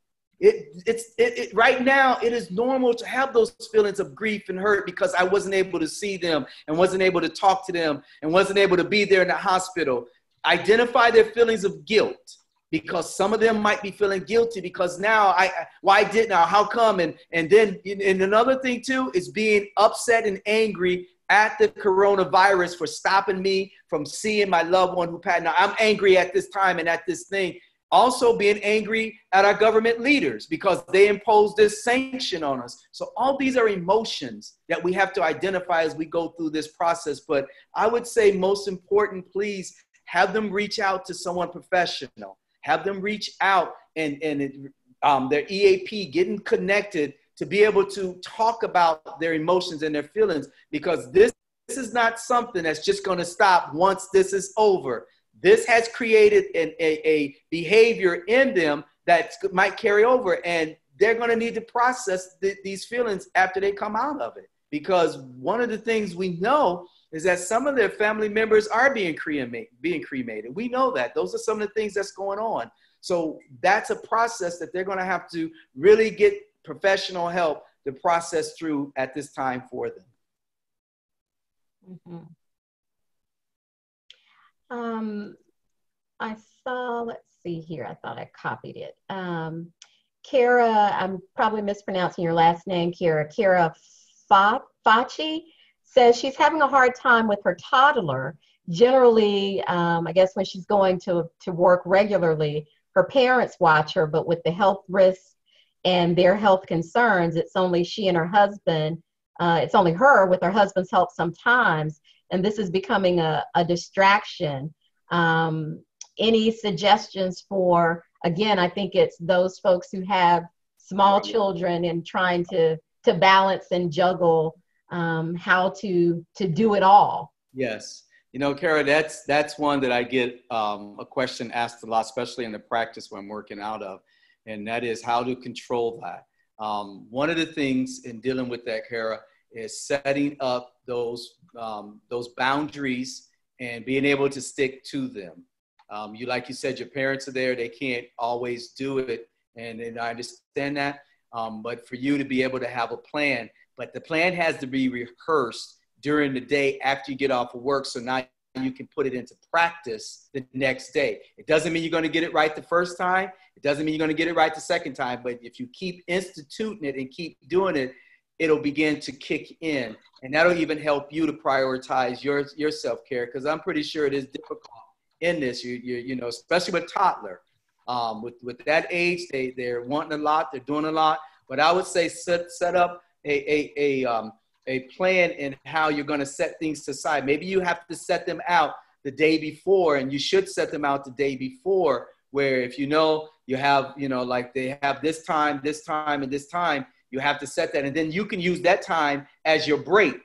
Right now, it is normal to have those feelings of grief and hurt because I wasn't able to see them and wasn't able to talk to them and wasn't able to be there in the hospital. Identify their feelings of guilt, because some of them might be feeling guilty because now why didn't I? How come? And then another thing too is being upset and angry at the coronavirus for stopping me from seeing my loved one who passed. Now I'm angry at this time and at this thing. Also being angry at our government leaders because they imposed this sanction on us. So all these are emotions that we have to identify as we go through this process. But I would say most important, please have them reach out to someone professional. Have them reach out and their EAP, getting connected to be able to talk about their emotions and their feelings, because this is not something that's just going to stop once this is over. This has created a behavior in them that might carry over, and they're going to need to process these feelings after they come out of it. Because one of the things we know is that some of their family members are being cremated. We know that. Those are some of the things that's going on. So that's a process that they're going to have to really get professional help to process through at this time for them. Mm-hmm. I saw, let's see here, I thought I copied it. Kara, I'm probably mispronouncing your last name, Kara Facci says she's having a hard time with her toddler. Generally, I guess when she's going to work regularly, her parents watch her, but with the health risks and their health concerns, it's only she and her husband, it's only her with her husband's help sometimes, and this is becoming a distraction. Any suggestions for, again, I think it's those folks who have small children and trying to balance and juggle how to do it all? Yes. You know, Kara, that's one that I get a question asked a lot, especially in the practice where I'm working out of, and that is how to control that. One of the things in dealing with that, Kara, is setting up those boundaries and being able to stick to them. Like you said, your parents are there, they can't always do it, and I understand that, but for you to be able to have a plan, but the plan has to be rehearsed during the day after you get off of work, so now you can put it into practice the next day. It doesn't mean you're going to get it right the first time. It doesn't mean you're going to get it right the second time, but if you keep instituting it and keep doing it, it'll begin to kick in, and that'll even help you to prioritize your self-care, because I'm pretty sure it is difficult in this, you know, especially with toddler. With that age, they're wanting a lot, they're doing a lot, but I would say set up a plan in how you're going to set things aside. Maybe you have to set them out the day before, and you should set them out the day before, where if you know you have, you know, like they have this time, and this time, you have to set that. And then you can use that time as your break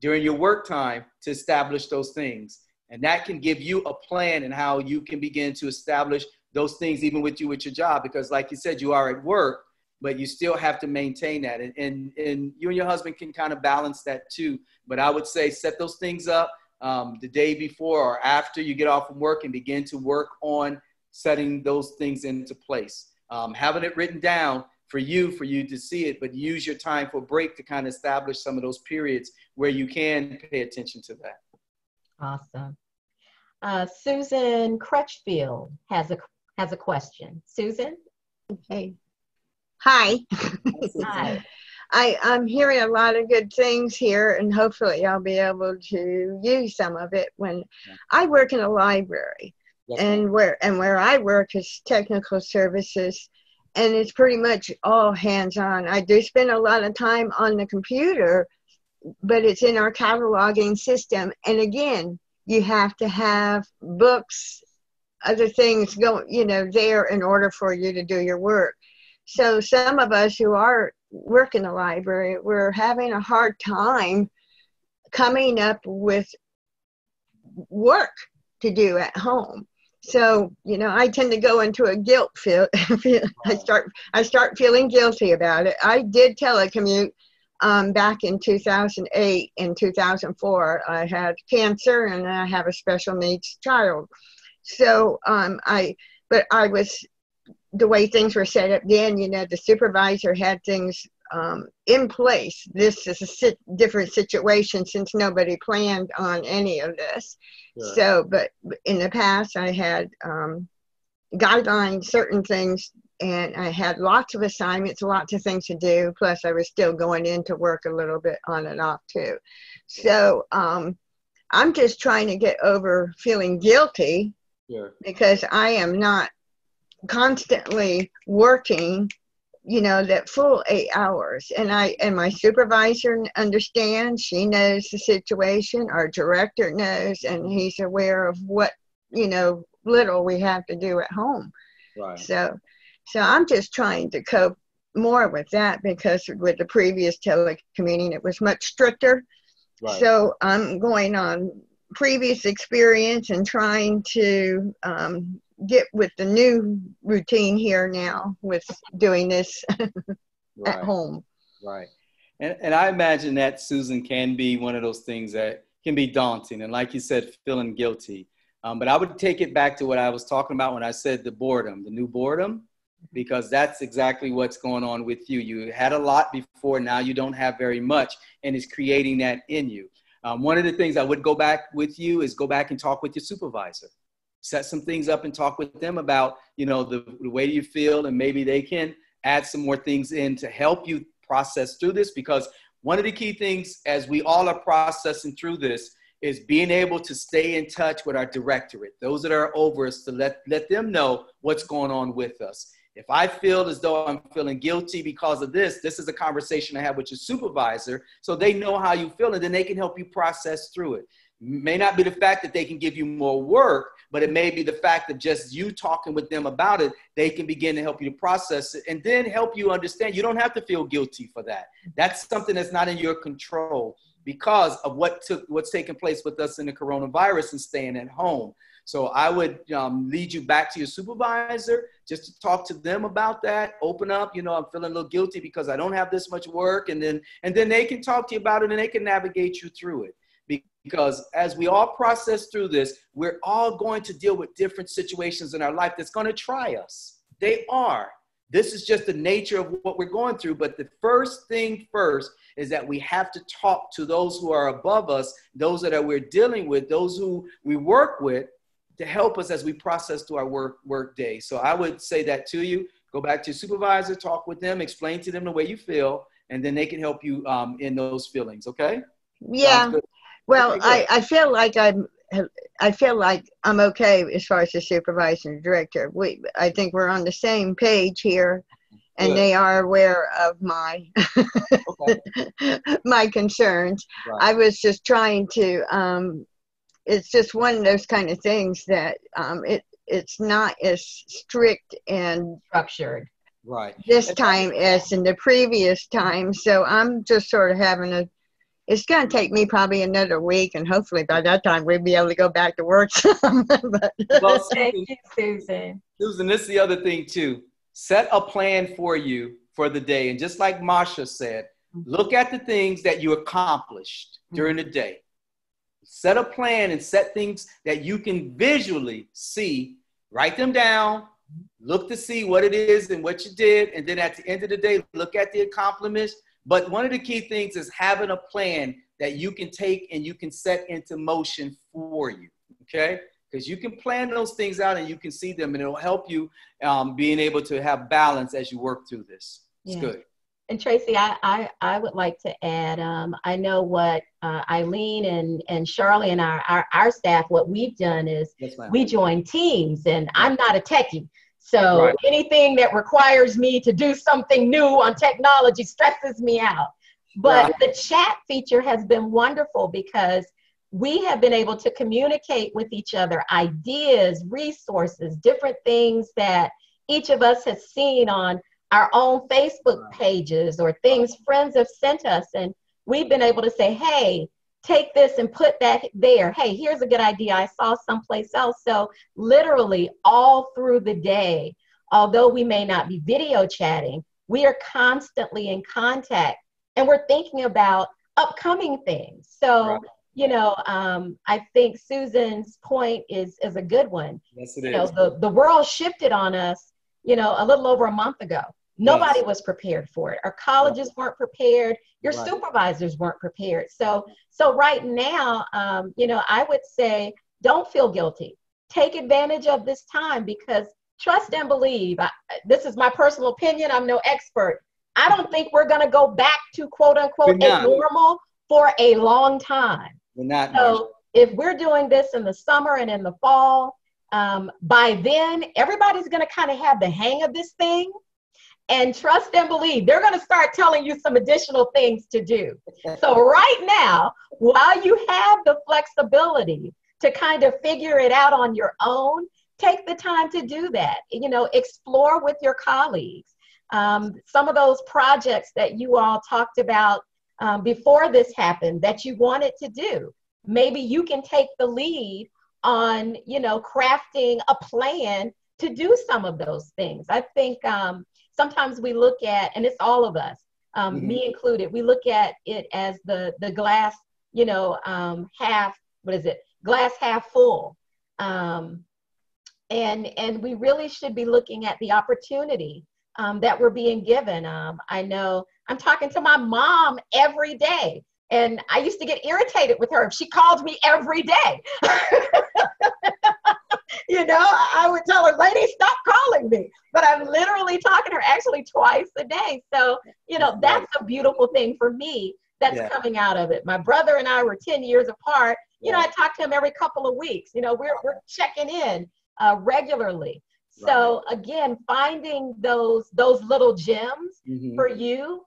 during your work time to establish those things. And that can give you a plan and how you can begin to establish those things even with your job. Because like you said, you are at work, but you still have to maintain that. And you and your husband can kind of balance that too. But I would say set those things up the day before or after you get off from work and begin to work on setting those things into place. Having it written down for you to see it, but use your time for break to kind of establish some of those periods where you can pay attention to that. Awesome. Susan Crutchfield has a question. Susan? Okay. Hi. Hi. I'm hearing a lot of good things here, and hopefully I'll be able to use some of it when I work in a library. And where I work is technical services, and it's pretty much all hands-on. I do spend a lot of time on the computer, but it's in our cataloging system. And again, you have to have books, other things there in order for you to do your work. So some of us who work in the library, we're having a hard time coming up with work to do at home. So, I tend to go into a guilt feel. I start feeling guilty about it. I did telecommute back in 2008 and 2004. I had cancer and I have a special needs child. So, the way things were set up then, the supervisor had things in place. This is a different situation since nobody planned on any of this. Sure. So, but in the past, I had guidelines, certain things, and I had lots of assignments, lots of things to do. Plus, I was still going into work a little bit on and off too. So, I'm just trying to get over feeling guilty. Sure. Because I am not constantly working, that full 8 hours. And my supervisor understands, she knows the situation, our director knows, and he's aware of what, little we have to do at home. Right. So I'm just trying to cope more with that, because with the previous telecommuting, it was much stricter. Right. So I'm going on previous experience and trying to get with the new routine here now with doing this at home. Right. And I imagine that, Susan, can be one of those things that can be daunting. And like you said, feeling guilty. But I would take it back to what I was talking about when I said the new boredom, because that's exactly what's going on with you. You had a lot before, now you don't have very much, and it's creating that in you. One of the things I would go back with you is go back and talk with your supervisor. Set some things up and talk with them about, the way you feel, and maybe they can add some more things in to help you process through this. Because one of the key things as we all are processing through this is being able to stay in touch with our directorate, those that are over us, to let them know what's going on with us. If I feel as though I'm feeling guilty because of this is a conversation I have with your supervisor, so they know how you feel, and then they can help you process through it. May not be the fact that they can give you more work, but it may be the fact that just you talking with them about it, they can begin to help you to process it, and then help you understand you don't have to feel guilty for that. That's something that's not in your control because of what's taking place with us in the coronavirus and staying at home. So I would lead you back to your supervisor just to talk to them about that. Open up, I'm feeling a little guilty because I don't have this much work, and then they can talk to you about it, and they can navigate you through it. Because as we all process through this, we're all going to deal with different situations in our life that's going to try us. They are. This is just the nature of what we're going through. But the first thing first is that we have to talk to those who are above us, those that we're dealing with, those who we work with, to help us as we process through our work day. So I would say that to you. Go back to your supervisor, talk with them, explain to them the way you feel, and then they can help you in those feelings. Okay? Yeah. Well, okay, I feel like I'm okay as far as the supervisor and director. I think we're on the same page here, and good, they are aware of my my concerns. Right. I was just trying to. It's just one of those kind of things that it's not as strict and structured. Right. This time as in the previous time. So I'm just sort of having it's going to take me probably another week, and hopefully by that time we'll be able to go back to work. Well, thank you, Susan. Susan, this is the other thing too. Set a plan for you for the day. And just like Marsha said, look at the things that you accomplished during the day. Set a plan and set things that you can visually see. Write them down. Look to see what it is and what you did. And then at the end of the day, look at the accomplishments. But one of the key things is having a plan that you can take and you can set into motion for you, okay? Because you can plan those things out and you can see them, and it'll help you being able to have balance as you work through this. It's good. And Tracy, I would like to add, I know what Eileen and Charlie and our staff, what we've done is we join teams, and I'm not a techie. So anything that requires me to do something new on technology stresses me out. But the chat feature has been wonderful because we have been able to communicate with each other, ideas, resources, different things that each of us has seen on our own Facebook pages or things friends have sent us. And we've been able to say, hey, take this and put that there. Hey, here's a good idea I saw someplace else. So literally all through the day, although we may not be video chatting, we are constantly in contact and we're thinking about upcoming things. So, you know, I think Susan's point is a good one. Yes, it is. You know, the world shifted on us, you know, a little over a month ago. Nobody was prepared for it. Our colleges weren't prepared. Your supervisors weren't prepared. So right now, you know, I would say, don't feel guilty. Take advantage of this time because trust and believe. This is my personal opinion. I'm no expert. I don't think we're going to go back to quote unquote a normal for a long time. We're not. So if we're doing this in the summer and in the fall, by then everybody's going to kind of have the hang of this thing. And trust and believe, they're going to start telling you some additional things to do. So right now, while you have the flexibility to kind of figure it out on your own, take the time to do that. You know, explore with your colleagues. Some of those projects that you all talked about before this happened that you wanted to do, maybe you can take the lead on, you know, crafting a plan to do some of those things. I think sometimes we look at, and it's all of us, me included, we look at it as the glass, you know, half, what is it? Glass half full. And we really should be looking at the opportunity that we're being given. I know I'm talking to my mom every day, and I used to get irritated with her if she called me every day. You know, I would tell her, lady, stop calling me. But I'm literally talking to her actually twice a day. So, you know, that's a beautiful thing for me that's coming out of it. My brother and I were 10 years apart. You know, I talk to him every couple of weeks. You know, we're checking in regularly. So again, finding those little gems for you,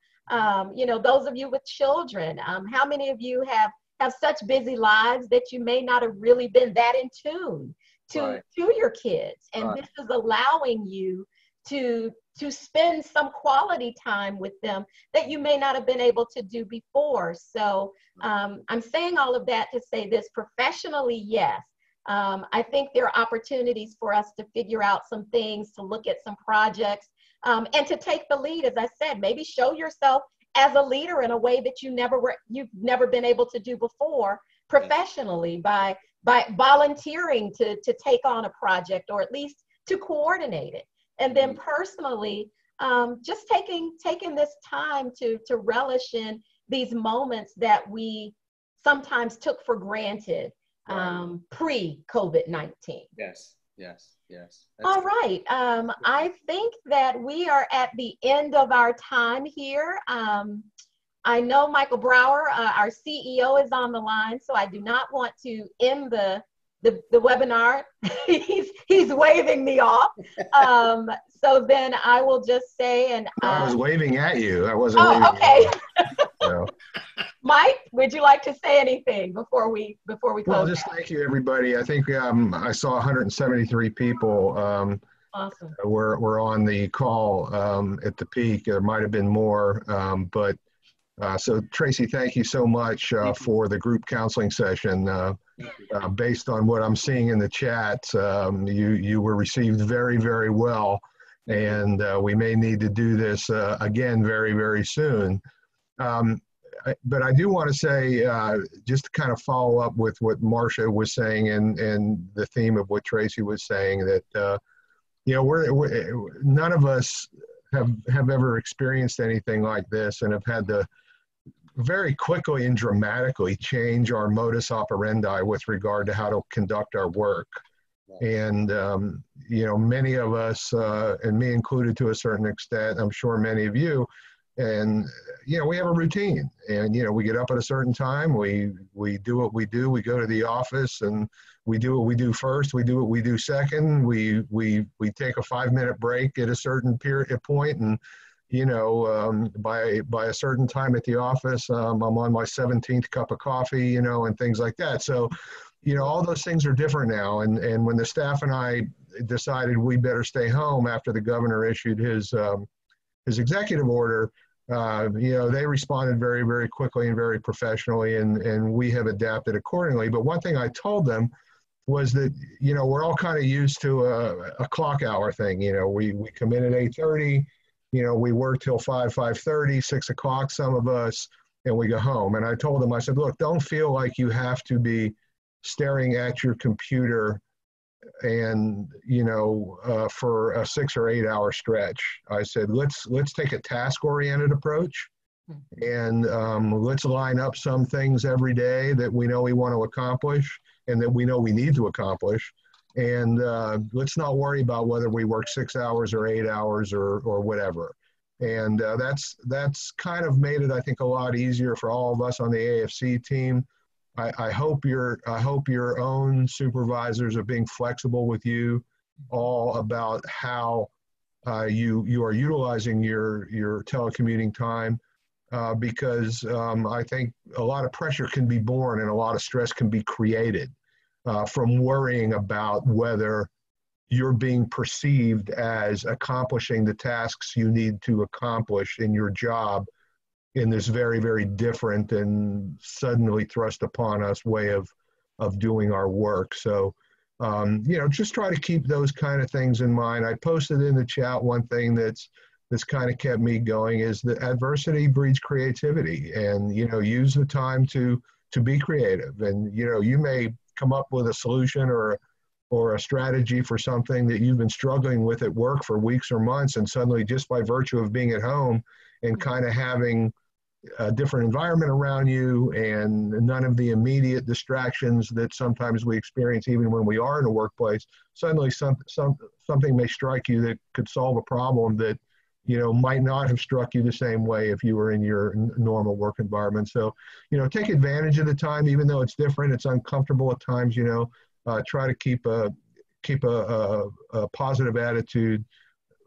you know, those of you with children, how many of you have such busy lives that you may not have really been that in tune to your kids, and this is allowing you to spend some quality time with them that you may not have been able to do before. So I'm saying all of that to say this: professionally, yes, I think there are opportunities for us to figure out some things, to look at some projects, and to take the lead. As I said, maybe show yourself as a leader in a way that you've never been able to do before professionally by volunteering to take on a project, or at least to coordinate it. And then personally, just taking this time to relish in these moments that we sometimes took for granted pre-COVID-19. Yes. That's all right. I think that we are at the end of our time here. I know Michael Brower, our CEO, is on the line, so I do not want to end the webinar. he's waving me off. So then I will just say, and I was waving at you. I wasn't. Oh, okay. So. Mike, would you like to say anything before we close? Well, just thank you, everybody. I think I saw 173 people. Awesome. Were on the call at the peak. There might have been more, but. So Tracy, thank you so much for the group counseling session. Based on what I'm seeing in the chat, you were received very, very well, and we may need to do this again very, very soon. But I do want to say, just to kind of follow up with what Marcia was saying and the theme of what Tracy was saying, that you know, none of us have ever experienced anything like this and have had to very quickly and dramatically change our modus operandi with regard to how to conduct our work. And, you know, many of us, and me included to a certain extent, I'm sure many of you, And, you know, we have a routine, and, you know, we get up at a certain time, we do what we do, we go to the office, and we do what we do first, we do what we do second, we take a 5-minute break at a certain point, and, you know, by a certain time at the office, I'm on my 17th cup of coffee, you know, and things like that. So, you know, all those things are different now. And when the staff and I decided we better stay home after the governor issued his executive order, you know, they responded very, very quickly and very professionally, and we have adapted accordingly. But one thing I told them was that, you know, we're all kind of used to a clock hour thing. You know, we come in at 8:30, you know, we work till 5:30, 6 o'clock, some of us, and we go home. And I told them, I said, look, don't feel like you have to be staring at your computer and, you know, for a 6 or 8 hour stretch. I said, let's take a task-oriented approach, and let's line up some things every day that we know we want to accomplish and that we know we need to accomplish. And let's not worry about whether we work 6 hours or 8 hours or whatever. And that's kind of made it, I think, a lot easier for all of us on the AFC team. I hope your own supervisors are being flexible with you all about how you are utilizing your telecommuting time, because I think a lot of pressure can be borne and a lot of stress can be created from worrying about whether you're being perceived as accomplishing the tasks you need to accomplish in your job in this very, very different and suddenly thrust upon us way of doing our work. So, you know, just try to keep those kind of things in mind. I posted in the chat one thing that's kind of kept me going is that adversity breeds creativity, and, you know, use the time to be creative. And, you know, you may come up with a solution or a strategy for something that you've been struggling with at work for weeks or months, and suddenly, just by virtue of being at home and kind of having a different environment around you and none of the immediate distractions that sometimes we experience even when we are in a workplace, suddenly something may strike you that could solve a problem that, you know, might not have struck you the same way if you were in your normal work environment. So, you know, take advantage of the time, even though it's different, it's uncomfortable at times, you know, try to keep a positive attitude.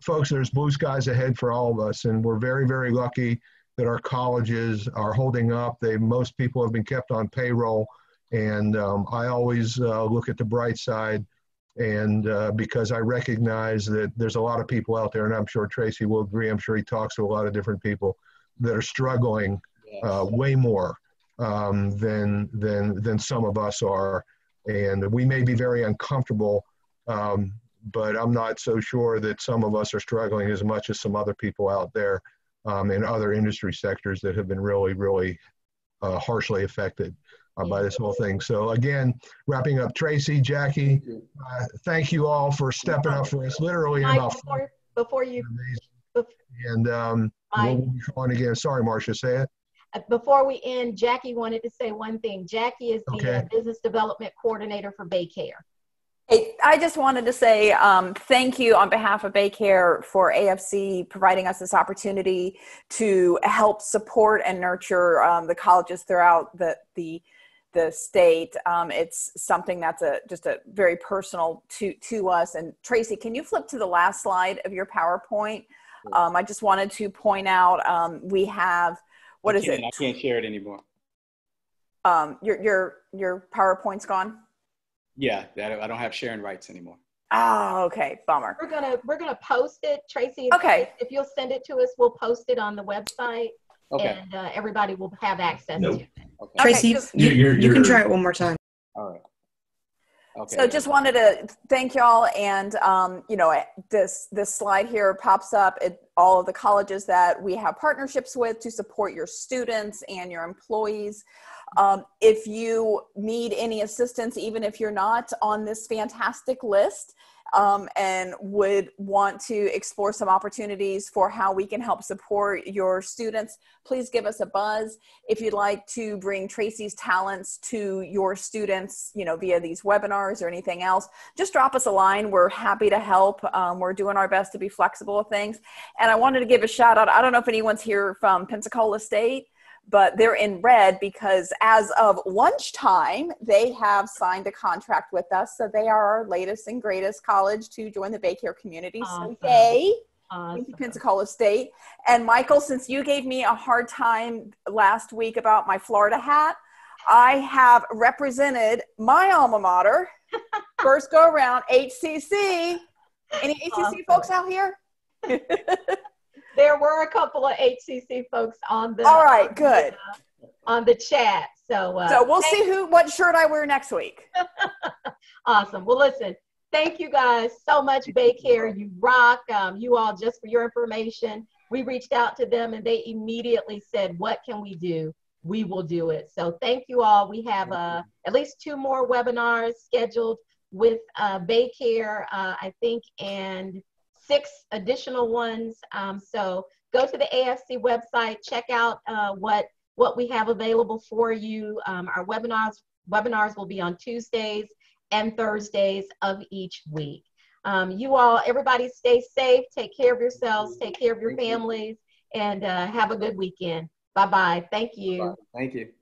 Folks, there's blue skies ahead for all of us, and we're very, very lucky that our colleges are holding up. Most people have been kept on payroll, and I always look at the bright side, and because I recognize that there's a lot of people out there, and I'm sure Tracy will agree, I'm sure he talks to a lot of different people that are struggling way more than some of us are. And we may be very uncomfortable, but I'm not so sure that some of us are struggling as much as some other people out there in other industry sectors that have been really, really harshly affected by this whole thing. So again, wrapping up, Tracy, Jackie, thank you all for stepping up for us literally in about before you and we'll be on again. Sorry, Marcia, say it. Before we end, Jackie wanted to say one thing. Jackie is the business development coordinator for BayCare. Hey, I just wanted to say thank you on behalf of BayCare for AFC providing us this opportunity to help support and nurture the colleges throughout the state. It's something that's just a very personal to us. And Tracy, can you flip to the last slide of your PowerPoint? I just wanted to point out we have, what is it? I can't share it anymore. Your PowerPoint's gone? Yeah, I don't have sharing rights anymore. Oh, okay, bummer. We're gonna post it, Tracy. If you'll send it to us, we'll post it on the website, and everybody will have access to it. Okay. Tracy, you can try it one more time. All right. Okay. So just wanted to thank y'all, and you know, this slide here pops up at all of the colleges that we have partnerships with to support your students and your employees. If you need any assistance, even if you're not on this fantastic list, and would want to explore some opportunities for how we can help support your students, please give us a buzz. If you'd like to bring Tracy's talents to your students, you know, via these webinars or anything else, just drop us a line. We're happy to help. We're doing our best to be flexible with things. And And I wanted to give a shout out. I don't know if anyone's here from Pensacola State, but they're in red because as of lunchtime, they have signed a contract with us. So they are our latest and greatest college to join the Baycare community. Awesome. So yay. Awesome. Thank you, Pensacola State. And Michael, since you gave me a hard time last week about my Florida hat, I have represented my alma mater, first go around, HCC. Any HCC Awesome. folks out here? There were a couple of HCC folks on the All right, good. On the chat. So we'll see what shirt I wear next week. Awesome. Well, listen, thank you guys so much, Baycare. You rock. You all, just for your information, we reached out to them and they immediately said, what can we do? We will do it. So thank you all. We have at least 2 more webinars scheduled with Baycare, I think, and 6 additional ones. So go to the AFC website, check out what we have available for you. Our webinars will be on Tuesdays and Thursdays of each week. You all, everybody stay safe, take care of yourselves, take care of your families, and have a good weekend. Bye-bye. Thank you. Thank you.